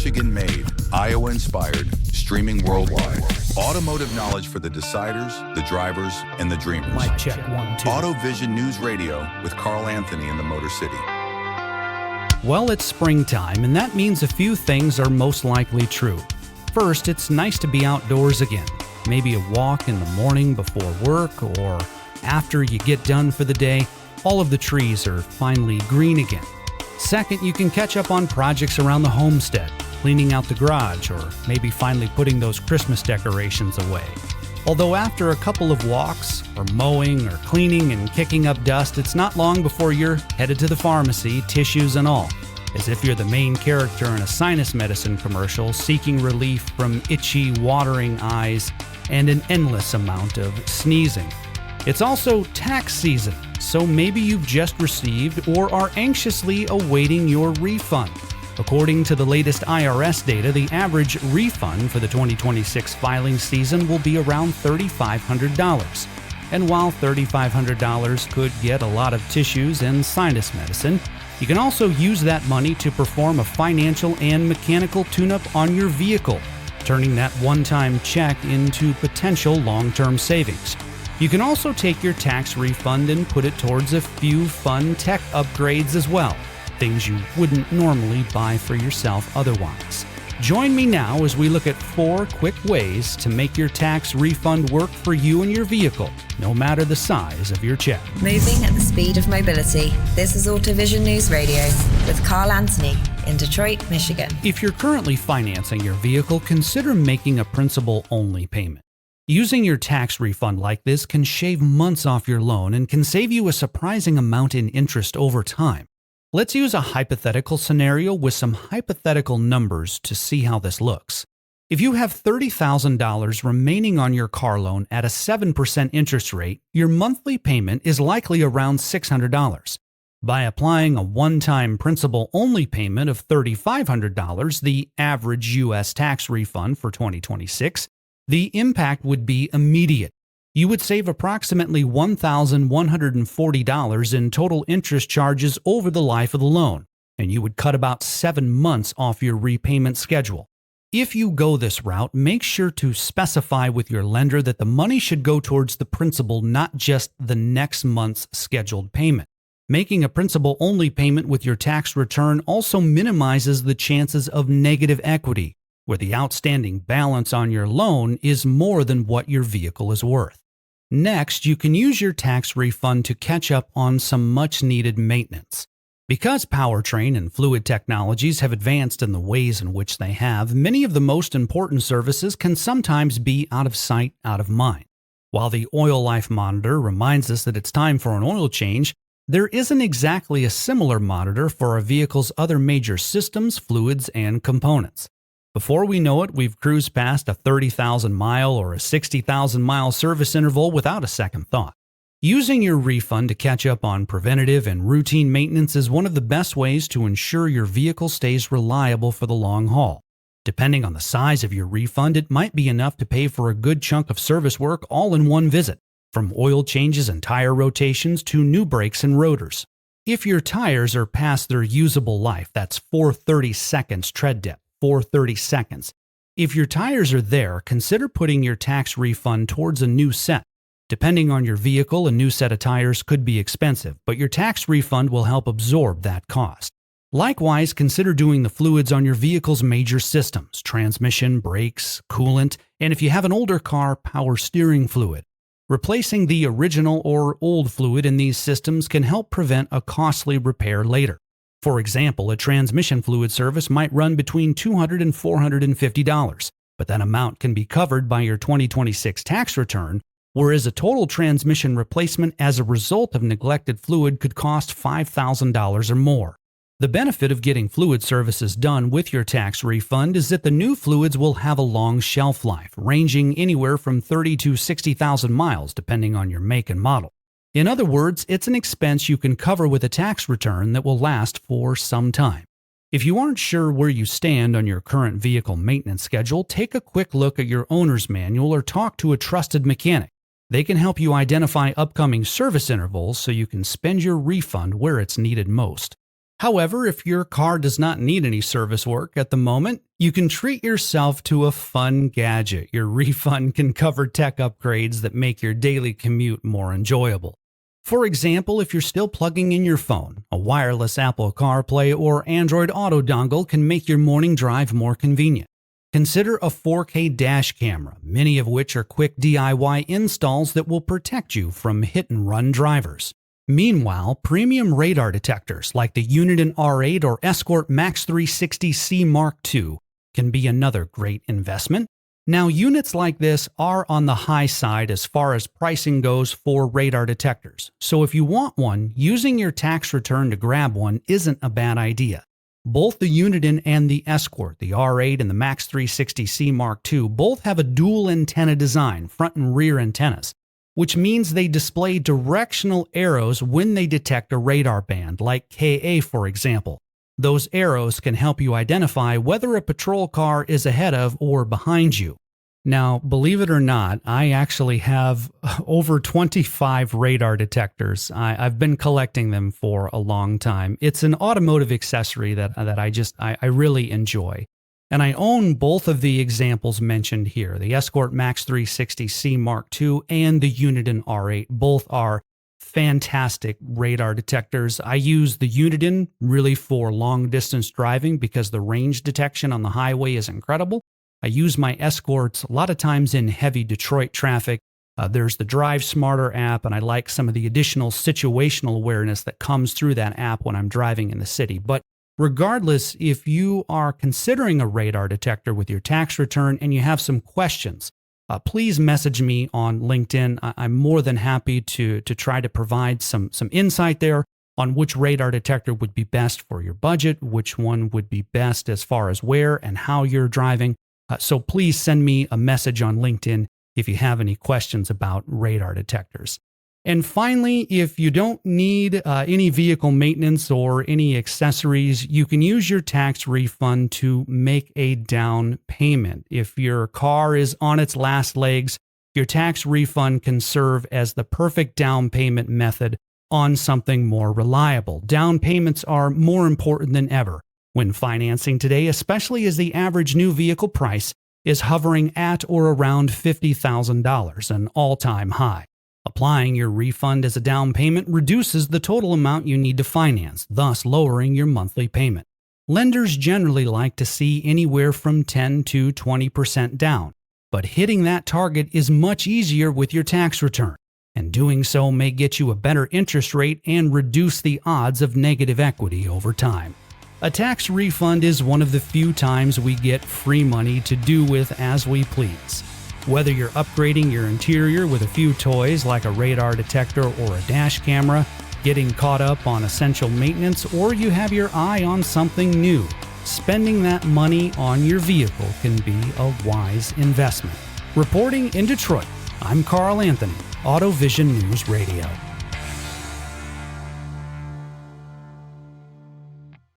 Michigan-made, Iowa-inspired, streaming worldwide. Automotive knowledge for the deciders, the drivers, and the dreamers. Mic check 1, 2. AutoVision News Radio with Carl Anthony in the Motor City. Well, it's springtime, and that means a few things are most likely true. First, it's nice to be outdoors again. Maybe a walk in the morning before work or after you get done for the day. All of the trees are finally green again. Second, you can catch up on projects around the homestead, cleaning out the garage, or maybe finally putting those Christmas decorations away. Although after a couple of walks, or mowing, or cleaning and kicking up dust, it's not long before you're headed to the pharmacy, tissues and all, as if you're the main character in a sinus medicine commercial seeking relief from itchy, watering eyes and an endless amount of sneezing. It's also tax season, so maybe you've just received or are anxiously awaiting your refund. According to the latest IRS data, the average refund for the 2026 filing season will be around $3,500. And while $3,500 could get a lot of tissues and sinus medicine, you can also use that money to perform a financial and mechanical tune-up on your vehicle, turning that one-time check into potential long-term savings. You can also take your tax refund and put it towards a few fun tech upgrades as well, things you wouldn't normally buy for yourself otherwise. Join me now as we look at 4 quick ways to make your tax refund work for you and your vehicle, no matter the size of your check. Moving at the speed of mobility, this is AutoVision News Radio with Carl Anthony in Detroit, Michigan. If you're currently financing your vehicle, consider making a principal-only payment. Using your tax refund like this can shave months off your loan and can save you a surprising amount in interest over time. Let's use a hypothetical scenario with some hypothetical numbers to see how this looks. If you have $30,000 remaining on your car loan at a 7% interest rate, your monthly payment is likely around $600. By applying a one-time principal-only payment of $3,500, the average U.S. tax refund for 2026, the impact would be immediate. You would save approximately $1,140 in total interest charges over the life of the loan, and you would cut about 7 months off your repayment schedule. If you go this route, make sure to specify with your lender that the money should go towards the principal, not just the next month's scheduled payment. Making a principal-only payment with your tax return also minimizes the chances of negative equity, where the outstanding balance on your loan is more than what your vehicle is worth. Next, you can use your tax refund to catch up on some much-needed maintenance. Because powertrain and fluid technologies have advanced in the ways in which they have, many of the most important services can sometimes be out of sight, out of mind. While the oil life monitor reminds us that it's time for an oil change, there isn't exactly a similar monitor for a vehicle's other major systems, fluids, and components. Before we know it, we've cruised past a 30,000-mile or a 60,000-mile service interval without a second thought. Using your refund to catch up on preventative and routine maintenance is one of the best ways to ensure your vehicle stays reliable for the long haul. Depending on the size of your refund, it might be enough to pay for a good chunk of service work all in one visit, from oil changes and tire rotations to new brakes and rotors. If your tires are past their usable life, that's 430 seconds tread depth. 430 seconds. If your tires are there, consider putting your tax refund towards a new set. Depending on your vehicle, a new set of tires could be expensive, but your tax refund will help absorb that cost. Likewise, consider doing the fluids on your vehicle's major systems: transmission, brakes, coolant, and if you have an older car, power steering fluid. Replacing the original or old fluid in these systems can help prevent a costly repair later. For example, a transmission fluid service might run between $200 and $450, but that amount can be covered by your 2026 tax return, whereas a total transmission replacement as a result of neglected fluid could cost $5,000 or more. The benefit of getting fluid services done with your tax refund is that the new fluids will have a long shelf life, ranging anywhere from 30 to 60,000 miles, depending on your make and model. In other words, it's an expense you can cover with a tax return that will last for some time. If you aren't sure where you stand on your current vehicle maintenance schedule, take a quick look at your owner's manual or talk to a trusted mechanic. They can help you identify upcoming service intervals so you can spend your refund where it's needed most. However, if your car does not need any service work at the moment, you can treat yourself to a fun gadget. Your refund can cover tech upgrades that make your daily commute more enjoyable. For example, if you're still plugging in your phone, a wireless Apple CarPlay or Android Auto dongle can make your morning drive more convenient. Consider a 4K dash camera, many of which are quick DIY installs that will protect you from hit-and-run drivers. Meanwhile, premium radar detectors like the Uniden R8 or Escort Max 360C Mark II can be another great investment. Now, units like this are on the high side as far as pricing goes for radar detectors, so if you want one, using your tax return to grab one isn't a bad idea. Both the Uniden and the Escort, the R8 and the Max 360C Mark II, both have a dual antenna design, front and rear antennas, which means they display directional arrows when they detect a radar band, like KA for example. Those arrows can help you identify whether a patrol car is ahead of or behind you. Now, believe it or not, I actually have over 25 radar detectors. I've been collecting them for a long time. It's an automotive accessory that I really enjoy. And I own both of the examples mentioned here, the Escort Max 360C Mark II and the Uniden R8. Both are fantastic radar detectors. I use the Uniden really for long distance driving because the range detection on the highway is incredible. I use my Escorts a lot of times in heavy Detroit traffic. There's the Drive Smarter app, and I like some of the additional situational awareness that comes through that app when I'm driving in the city. But regardless, if you are considering a radar detector with your tax return and you have some questions, please message me on LinkedIn. I'm more than happy to try to provide some insight there on which radar detector would be best for your budget, which one would be best as far as where and how you're driving. So please send me a message on LinkedIn if you have any questions about radar detectors. And finally, if you don't need any vehicle maintenance or any accessories, you can use your tax refund to make a down payment. If your car is on its last legs, your tax refund can serve as the perfect down payment method on something more reliable. Down payments are more important than ever when financing today, especially as the average new vehicle price is hovering at or around $50,000, an all-time high. Applying your refund as a down payment reduces the total amount you need to finance, thus lowering your monthly payment. Lenders generally like to see anywhere from 10 to 20% down, but hitting that target is much easier with your tax return, and doing so may get you a better interest rate and reduce the odds of negative equity over time. A tax refund is one of the few times we get free money to do with as we please. Whether you're upgrading your interior with a few toys like a radar detector or a dash camera, getting caught up on essential maintenance, or you have your eye on something new, spending that money on your vehicle can be a wise investment. Reporting in Detroit, I'm Carl Anthony, AutoVision News Radio.